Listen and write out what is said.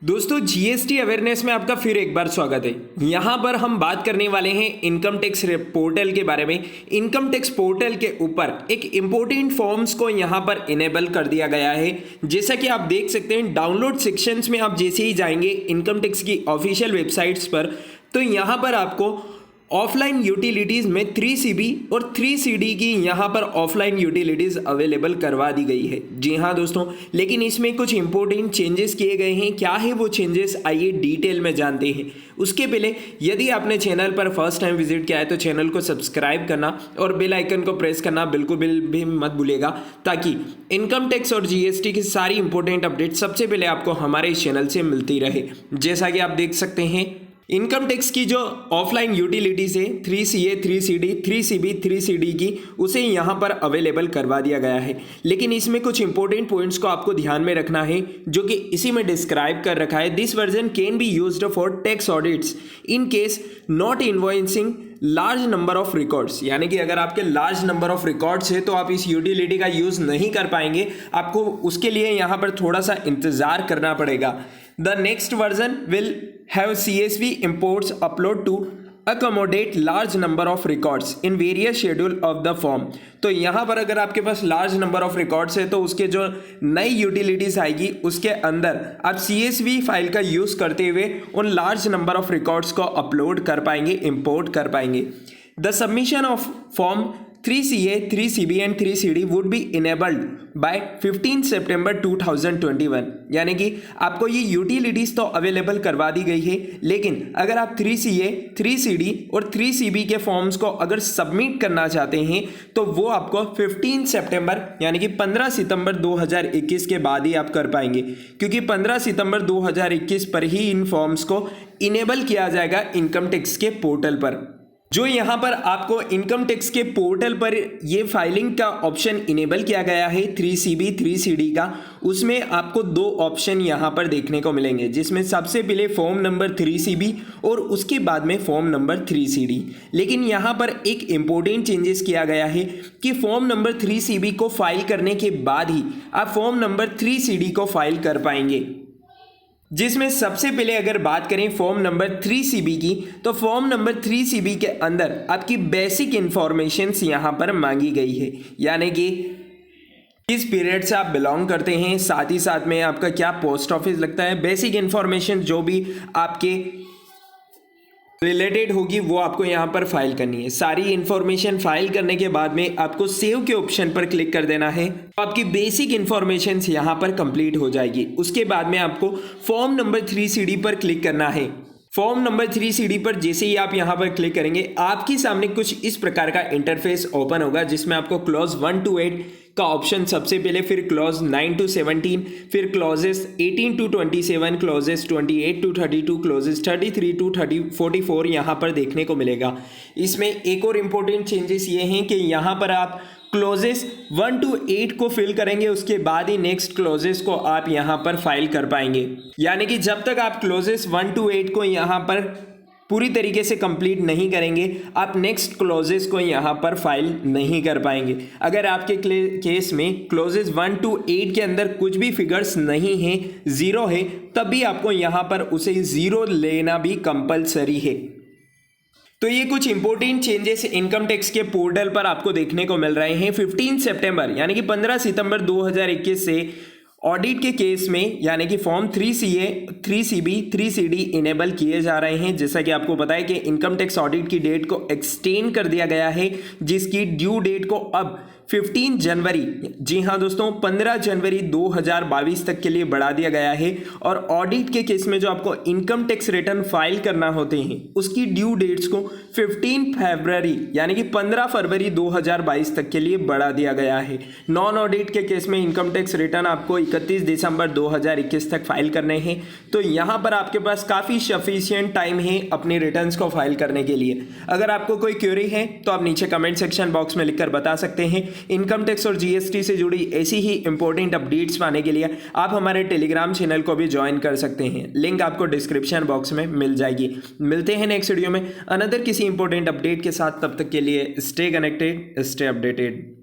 दोस्तों GST awareness में आपका फिर एक बार स्वागत है। यहाँ पर हम बात करने वाले हैं इनकम टैक्स पोर्टल के बारे में। इनकम टैक्स पोर्टल के ऊपर एक इम्पोर्टेंट फॉर्म्स को यहाँ पर इनेबल कर दिया गया है। जैसा कि आप देख सकते हैं डाउनलोड सेक्शंस में आप जैसे ही जाएंगे इनकम टैक्स की ऑफिशियल वेबसाइट्स पर, तो यहाँ पर आपको ऑफलाइन यूटिलिटीज़ में 3CB और 3CD की यहाँ पर ऑफलाइन यूटिलिटीज़ अवेलेबल करवा दी गई है। जी हाँ दोस्तों, लेकिन इसमें कुछ इंपॉर्टेंट चेंजेस किए गए हैं। क्या है वो चेंजेस, आइए डिटेल में जानते हैं। उसके पहले यदि आपने चैनल पर फर्स्ट टाइम विजिट किया है तो चैनल को सब्सक्राइब करना और बेल आइकन को प्रेस करना बिल्कुल भी मत भूलिएगा, ताकि इनकम टैक्स और जीएसटी की सारी इंपॉर्टेंट अपडेट सबसे पहले आपको हमारे इस चैनल से मिलती रहे। जैसा कि आप देख सकते हैं इनकम टैक्स की जो ऑफलाइन यूटिलिटीज़ है 3CA, 3CD, 3CB, 3CD की, उसे यहाँ पर अवेलेबल करवा दिया गया है। लेकिन इसमें कुछ इंपॉर्टेंट पॉइंट्स को आपको ध्यान में रखना है, जो कि इसी में डिस्क्राइब कर रखा है। This version can be used for tax audits in case not invoicing large number of records. यानी कि अगर आपके लार्ज नंबर ऑफ रिकॉर्ड्स है तो आप इस यूटिलिटी का यूज़ नहीं कर पाएंगे, आपको उसके लिए यहाँ पर थोड़ा सा इंतज़ार करना पड़ेगा। The next version will have CSV imports upload to accommodate large number of records in various schedule of the form। तो यहाँ पर अगर आपके पास लार्ज नंबर ऑफ रिकॉर्ड्स है तो उसके जो नई यूटिलिटीज आएगी उसके अंदर आप CSV फाइल का यूज़ करते हुए उन लार्ज नंबर ऑफ रिकॉर्ड्स को अपलोड कर पाएंगे, इंपोर्ट कर पाएंगे। The submission of form 3CA, 3CB and 3CD would be enabled by 15 September 2021। यानी कि आपको ये यूटिलिटीज़ तो अवेलेबल करवा दी गई है, लेकिन अगर आप 3CA, 3CD और 3CB के फॉर्म्स को अगर सबमिट करना चाहते हैं तो वो आपको 15 सितंबर यानी कि 15 सितंबर 2021 के बाद ही आप कर पाएंगे, क्योंकि 15 सितंबर 2021 पर ही इन फॉर्म्स को इनेबल किया जाएगा इनकम टैक्स के पोर्टल पर। जो यहाँ पर आपको इनकम टैक्स के पोर्टल पर ये फाइलिंग का ऑप्शन इनेबल किया गया है 3CB, 3CD का, उसमें आपको दो ऑप्शन यहाँ पर देखने को मिलेंगे, जिसमें सबसे पहले फॉर्म नंबर 3CB और उसके बाद में फॉर्म नंबर 3CD। लेकिन यहाँ पर एक इम्पोर्टेंट चेंजेस किया गया है कि फॉर्म नंबर 3CB को फाइल करने के बाद ही आप फॉर्म नंबर 3CD को फाइल कर पाएंगे। जिसमें सबसे पहले अगर बात करें फॉर्म नंबर 3CB की, तो फॉर्म नंबर 3CB के अंदर आपकी बेसिक इंफॉर्मेशंस यहाँ पर मांगी गई है, यानी कि किस पीरियड से आप बिलोंग करते हैं, साथ ही साथ में आपका क्या पोस्ट ऑफिस लगता है, बेसिक इंफॉर्मेशन जो भी आपके रिलेटेड होगी वो आपको यहाँ पर फाइल करनी है। सारी इंफॉर्मेशन फाइल करने के बाद में आपको सेव के ऑप्शन पर क्लिक कर देना है, तो आपकी बेसिक इंफॉर्मेशन यहाँ पर कंप्लीट हो जाएगी। उसके बाद में आपको फॉर्म नंबर 3CD पर क्लिक करना है। फॉर्म नंबर 3CD पर जैसे ही आप यहाँ पर क्लिक करेंगे आपके सामने कुछ इस प्रकार का इंटरफेस ओपन होगा, जिसमें आपको क्लॉज 1 to 8 का ऑप्शन सबसे पहले, फिर क्लॉज 9 to 17, फिर clauses 18 to 27, clauses 28 to 32, clauses 33 to 44 यहाँ पर देखने को मिलेगा। इसमें एक और इम्पोर्टेंट चेंजेस ये हैं कि यहाँ पर आप क्लॉजेस 1 to 8 को फिल करेंगे, उसके बाद ही नेक्स्ट क्लॉजेस को आप यहाँ पर फाइल कर पाएंगे। यानी कि जब तक आप क्लॉजेस 1 to 8 को यहाँ पर पूरी तरीके से कंप्लीट नहीं करेंगे आप नेक्स्ट क्लॉजेस को यहाँ पर फाइल नहीं कर पाएंगे। अगर आपके केस में क्लॉजेस 1 to 8 के अंदर कुछ भी फिगर्स नहीं हैं, ज़ीरो है, तब भी आपको यहाँ पर उसे ज़ीरो लेना भी कंपलसरी है। तो ये कुछ इंपॉर्टेंट चेंजेस इनकम टैक्स के पोर्टल पर आपको देखने को मिल रहे हैं। 15 सितंबर यानी कि 15 सितंबर 2021 से ऑडिट के केस में यानी कि form 3CA, 3CB, 3CD enable किए जा रहे हैं। जैसा कि आपको पता है कि इनकम टैक्स ऑडिट की डेट को एक्सटेंड कर दिया गया है, जिसकी ड्यू डेट को अब 15 जनवरी, जी हाँ दोस्तों, 15 जनवरी 2022 तक के लिए बढ़ा दिया गया है। और ऑडिट के केस में जो आपको इनकम टैक्स रिटर्न फाइल करना होते हैं उसकी ड्यू डेट्स को 15 फरवरी यानी कि 15 फरवरी 2022 तक के लिए बढ़ा दिया गया है। नॉन ऑडिट के केस में इनकम टैक्स रिटर्न आपको 31 दिसंबर 2021 तक फाइल करने हैं। तो यहाँ पर आपके पास काफ़ी सफिशिएंट टाइम है अपने रिटर्न्स को फाइल करने के लिए। अगर आपको कोई क्वेरी है तो आप नीचे कमेंट सेक्शन बॉक्स में लिखकर बता सकते हैं। इनकम टैक्स और जीएसटी से जुड़ी ऐसी ही इंपॉर्टेंट अपडेट्स पाने के लिए आप हमारे टेलीग्राम चैनल को भी ज्वाइन कर सकते हैं, लिंक आपको डिस्क्रिप्शन बॉक्स में मिल जाएगी। मिलते हैं नेक्स्ट वीडियो में अनदर किसी इंपॉर्टेंट अपडेट के साथ, तब तक के लिए स्टे कनेक्टेड, स्टे अपडेटेड।